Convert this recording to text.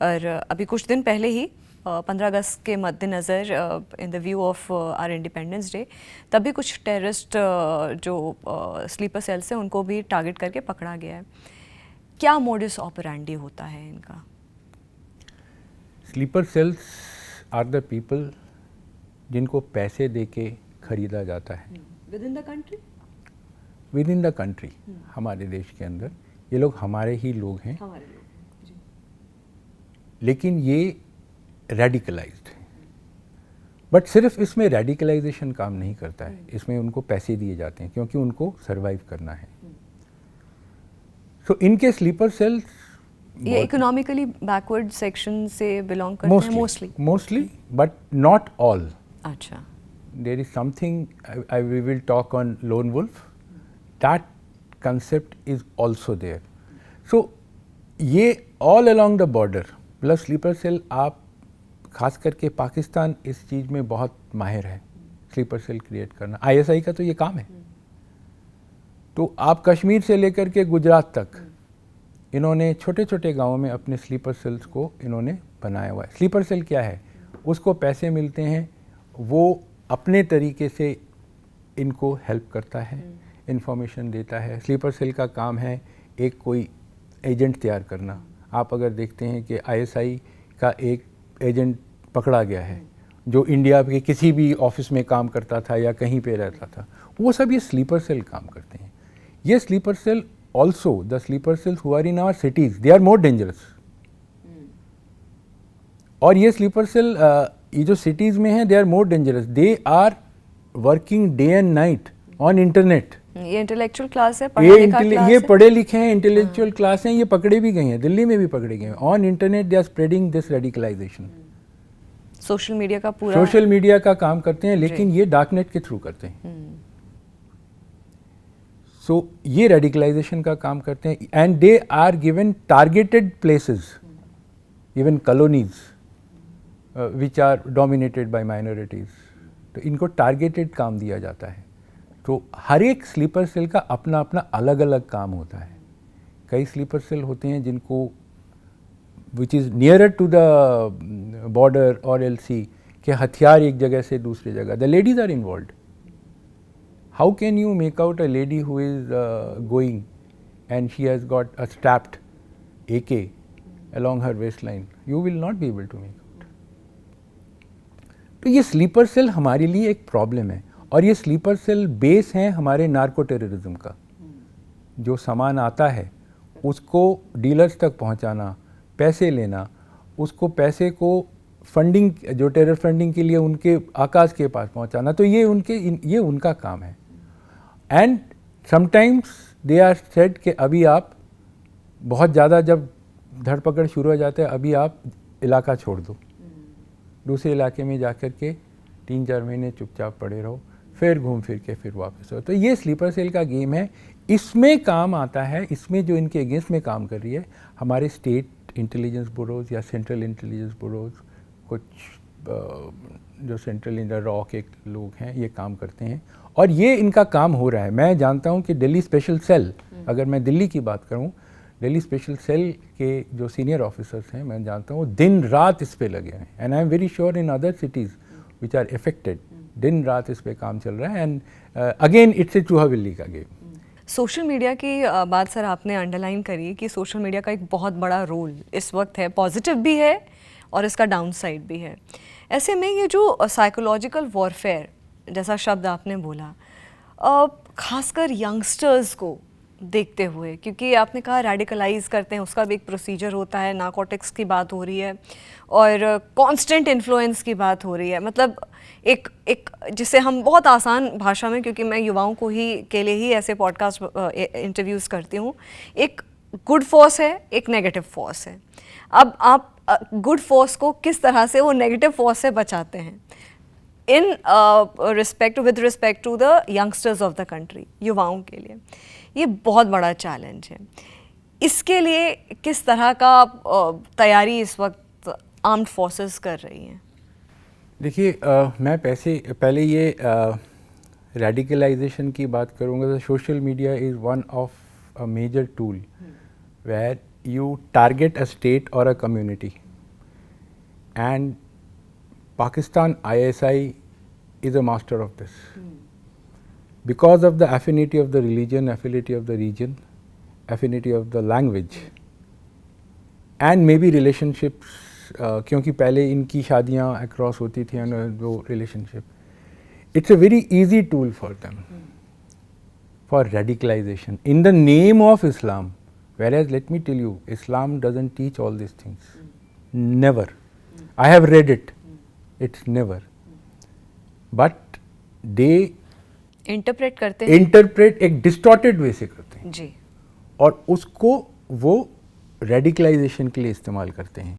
और अभी कुछ दिन पहले ही 15 अगस्त के मद्देनज़र in the view of our independence day तभी कुछ टेररिस्ट जो स्लीपर सेल्स हैं उनको भी टारगेट करके पकड़ा गया है। क्या मोडस ऑपरेंडी होता है इनका? Sleeper cells are the people जिनको पैसे देके खरीदा जाता है within the country, within the country, हमारे देश के अंदर ये लोग हमारे ही लोग हैं, हमारे लोग जी। लेकिन ये रेडिकलाइज्ड है। बट सिर्फ इसमें रेडिकलाइजेशन काम नहीं करता है, इसमें उनको पैसे दिए जाते हैं क्योंकि उनको सरवाइव करना है। सो इनके स्लीपर सेल्स ये इकोनॉमिकली बैकवर्ड सेक्शन से बिलोंग करते हैं मोस्टली, बट नॉट ऑल। अच्छा, there is something we will talk on lone wolf, that concept is also there. So ये all along the border plus sleeper cell, आप खास करके पाकिस्तान इस चीज़ में बहुत माहिर है, स्लीपर सेल क्रिएट करना। ISI का तो ये काम है। तो आप कश्मीर से लेकर के गुजरात तक इन्होंने छोटे छोटे गाँवों में अपने स्लीपर सेल्स को इन्होंने बनाया हुआ है। स्लीपर सेल क्या है? उसको पैसे मिलते हैं, वो अपने तरीके से इनको हेल्प करता है, इंफॉर्मेशन देता है। स्लीपर सेल का काम है एक कोई एजेंट तैयार करना। आप अगर देखते हैं कि ISI का एक एजेंट पकड़ा गया है जो इंडिया के किसी भी ऑफिस में काम करता था या कहीं पे रहता था, वो सब ये स्लीपर सेल काम करते हैं। ये sleeper cell also the sleeper cells who are in our cities, they are more dangerous. और ये स्लीपर सेल ये जो सिटीज़ में हैं, they are more dangerous. They are working day and night on internet. ये इंटेलेक्चुअल क्लास है, ये पढ़े लिखे हैं, इंटेलेक्चुअल क्लास हैं, ये पकड़े भी गए हैं, दिल्ली में भी पकड़े गए हैं। On internet they are spreading this radicalisation. Social media का पूरा सोशल मीडिया का काम करते हैं, लेकिन ये डार्कनेट के थ्रू करते हैं। सो ये रेडिकलाइजेशन का काम करते हैं and they are given targeted places, even colonies which are dominated by minorities. तो इनको टारगेटेड काम दिया जाता है। तो हर एक स्लीपर सेल का अपना अपना अलग अलग काम होता है। कई स्लीपर सेल होते हैं जिनको which is nearer to the border और LC के हथियार एक जगह से दूसरी जगह, the ladies are involve. How can you make out a lady who is going and she has got a strapped AK along her waistline? You will not be able to make out. तो ये sleeper cell हमारे लिए एक problem है, और ये sleeper cell base है हमारे नार्को टेररिज्म का। जो सामान आता है उसको डीलर्स तक पहुंचाना, पैसे लेना, उसको पैसे को फंडिंग, जो टेरर फंडिंग के लिए उनके आकाश के पास पहुंचाना, तो ये उनका काम है। And sometimes they are said कि अभी आप बहुत ज़्यादा जब धरपकड़ शुरू हो जाता है, अभी आप इलाका छोड़ दो, दूसरे इलाके में जाकर के 3-4 महीने चुपचाप पड़े रहो, फिर घूम फिर के फिर वापस आओ। तो ये स्लीपर सेल का गेम है। इसमें काम आता है, इसमें जो इनके अगेंस्ट में काम कर रही है हमारे स्टेट इंटेलिजेंस ब्यूरोज या सेंट्रल इंटेलिजेंस ब्यूरोज, कुछ जो सेंट्रल इंडिया रॉ के लोग हैं, ये काम करते हैं और ये इनका काम हो रहा है। मैं जानता हूँ कि दिल्ली स्पेशल सेल, अगर मैं दिल्ली की बात करूँ, दिल्ली स्पेशल सेल के जो सीनियर ऑफिसर्स हैं, मैं जानता हूँ दिन रात इस पे लगे हैं। And I am very sure in other cities which are affected, दिन रात इस पे काम चल रहा है। एंड अगेन इट्स ए चूहा बिल्ली का गेम। सोशल मीडिया की बात सर आपने अंडरलाइन करी कि सोशल मीडिया का एक बहुत बड़ा रोल इस वक्त है, पॉजिटिव भी है और इसका डाउन साइड भी है। ऐसे में ये जो साइकोलॉजिकल वॉरफेयर जैसा शब्द आपने बोला, खासकर यंगस्टर्स को देखते हुए, क्योंकि आपने कहा रेडिकलाइज करते हैं, उसका भी एक प्रोसीजर होता है, नारकोटिक्स की बात हो रही है और कांस्टेंट इन्फ्लुएंस की बात हो रही है। मतलब एक जिसे हम बहुत आसान भाषा में, क्योंकि मैं युवाओं को ही के लिए ही ऐसे पॉडकास्ट इंटरव्यूज़ करती हूँ, एक गुड फोर्स है, एक नेगेटिव फोर्स है। अब आप गुड फोर्स को किस तरह से वो नेगेटिव फोर्स से बचाते हैं in with respect to the youngsters of the country, युवाओं के लिए ये बहुत बड़ा चैलेंज है। इसके लिए किस तरह का तैयारी इस वक्त आर्म्ड फोर्सेस कर रही हैं? देखिए, मैं पहले ये रेडिकलाइजेशन की बात करूँगा तो social media is one of a major tool where you target a state और a community and Pakistan ISI is a master of this. Because of the affinity of the religion, affinity of the region, affinity of the language, and maybe relationships, क्योंकि पहले इनकी शादियाँ across होती थी and वो relationship, it's a very easy tool for them for radicalization in the name of Islam. Whereas let me tell you, Islam doesn't teach all these things. Never. I have read it. It's never. But they interpret करते हैं interpret एक distorted वे से करते हैं जी। और उसको वो radicalisation के लिए इस्तेमाल करते हैं।